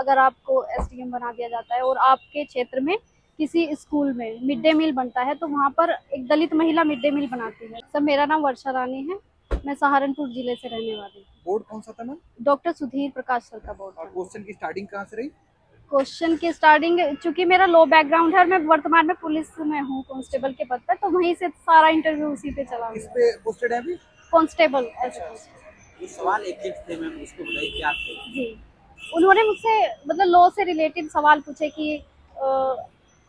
अगर आपको एसडीएम बना दिया जाता है और आपके क्षेत्र में किसी स्कूल में मिड डे मील बनता है तो वहाँ पर एक दलित महिला मिड डे मील बनाती है। सर मेरा नाम वर्षा रानी है, मैं सहारनपुर जिले से रहने वाली हूँ। बोर्ड कौन सा था मैम? डॉक्टर सुधीर प्रकाश सर का बोर्ड और था। क्वेश्चन की स्टार्टिंग कहाँ से रही? क्वेश्चन की स्टार्टिंग, चूंकि मेरा लो बैकग्राउंड है और मैं वर्तमान में पुलिस में हूँ कांस्टेबल के पद पर, तो वहीं से सारा इंटरव्यू उसी पे चला। किस पे पोस्टेड है अभी? कांस्टेबल। जो सवाल एग्जैक्ट थे मैम उसको बताइए क्या थे? जी, उन्होंने मुझसे मतलब लॉ से रिलेटेड सवाल पूछे कि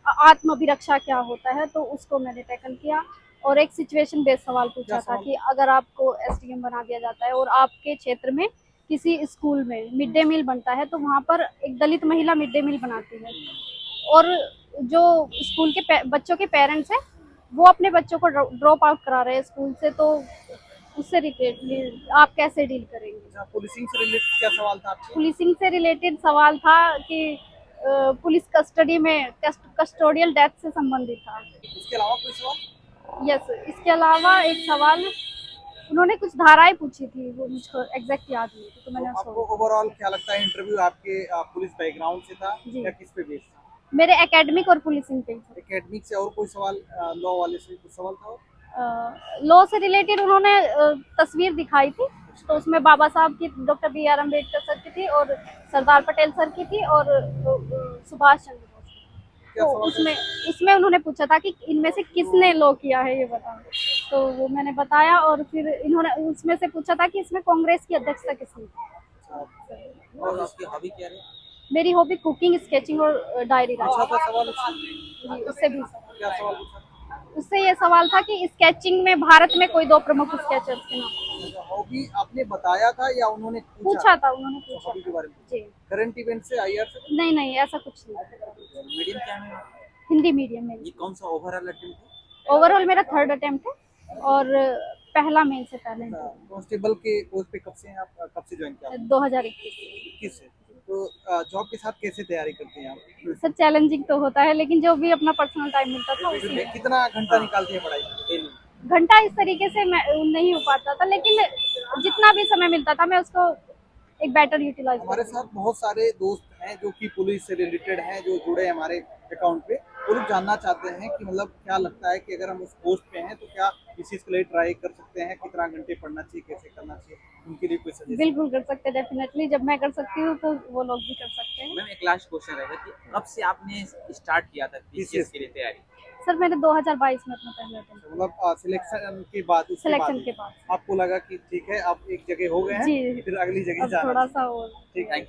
आत्म अभिरक्षा क्या होता है, तो उसको मैंने टैकल किया। और एक सिचुएशन बेस्ड सवाल पूछा था कि अगर आपको एसडीएम बना दिया जाता है और आपके क्षेत्र में किसी स्कूल में मिड डे मील बनता है तो वहाँ पर एक दलित महिला मिड डे मील बनाती है और जो स्कूल के बच्चों के पेरेंट्स हैं वो अपने बच्चों को ड्रॉप आउट करा रहे हैं स्कूल से, तो उससे रिलेटेड आप कैसे डील करेंगे? पुलिसिंग से रिलेटेड क्या सवाल था आपके? पुलिसिंग से रिलेटेड सवाल था कि पुलिस कस्टडी में कस्टोडियल डेथ से संबंधित था। इसके अलावा कोई सवाल? यस, इसके अलावा एक सवाल उन्होंने कुछ धाराएं पूछी थी, वो मुझको एग्जैक्ट याद नहीं थी, तो मैंने आपको ओवरऑल क्या लगता है इंटरव्यू आपके पुलिस बैकग्राउंड से था या किस पे बेस्ड था? मेरे एकेडमिक और पुलिसिंग पे। एकेडमिक से और कोई सवाल लॉ वाले से कुछ सवाल था? लॉ से रिलेटेड उन्होंने तस्वीर दिखाई थी, तो उसमें बाबा साहब की, डॉक्टर BR अम्बेडकर सर की थी और सरदार पटेल सर की थी और सुभाष चंद्र बोस की। तो उसमें उन्होंने पूछा था कि इनमें से किसने लॉ किया है ये बताओ, तो वो मैंने बताया। और फिर इन्होंने उसमें से पूछा था कि इसमें कांग्रेस की अध्यक्षता किसने की। और उसकी हॉबी क्या रही? मेरी हॉबी कुकिंग, स्केचिंग और डायरी अच्छा था सवाल जी, उससे भी क्या सवाल पूछा? उससे ये सवाल था कि स्केचिंग में भारत में कोई 2 प्रमुख स्केचर्स के नाम। हॉबी आपने बताया था या उन्होंने पूछा था, उन्होंने पूछा हॉबी के बारे में? जी। करंट इवेंट से आईआर से? नहीं, ऐसा कुछ नहीं। मीडियम क्या है? हिंदी मीडियम में। ये कौन सा ओवरऑल अटेम्प्ट है? ओवरऑल मेरा 3rd अटेम्प्ट है और पहला मेन से पहले। कांस्टेबल के पोस्ट पे कब से हैं आप? कब से ज्वाइन किया? 2021 से। तो जॉब के साथ कैसे तैयारी करते हैं आप? सर चैलेंजिंग तो होता है, लेकिन जो भी अपना पर्सनल टाइम मिलता था उसमें। कितना घंटा निकालती है पढ़ाई? घंटा इस तरीके से मैं नहीं हो पाता था, लेकिन जितना भी समय मिलता था मैं उसको एक बेटर यूटिलाइज। हमारे साथ बहुत सारे दोस्त हैं जो कि पुलिस से रिलेटेड हैं, जो जुड़े हैं हमारे अकाउंट पे। वो लोग जानना चाहते हैं कि मतलब क्या लगता है कि अगर हम उस पोस्ट पे हैं तो क्या इस चीज के लिए ट्राई कर सकते हैं, कितना घंटे पढ़ना चाहिए, कैसे करना चाहिए, उनके लिए कोई सजेशन? बिल्कुल कर सकते हैं, डेफिनेटली। जब मैं कर सकती हूँ तो वो लोग भी कर सकते हैं। मैम एक लास्ट क्वेश्चन रहेगा कि कब से आपने स्टार्ट किया था पीसीएस के लिए तैयारी? सर मैंने 2022 में अपना पहला अटेम्प्ट। मतलब सिलेक्शन के बाद, सिलेक्शन के बाद आपको लगा कि ठीक है अब एक जगह हो गए हैं, जी, फिर अगली जगह अब जाना थोड़ा सा और ठीक है।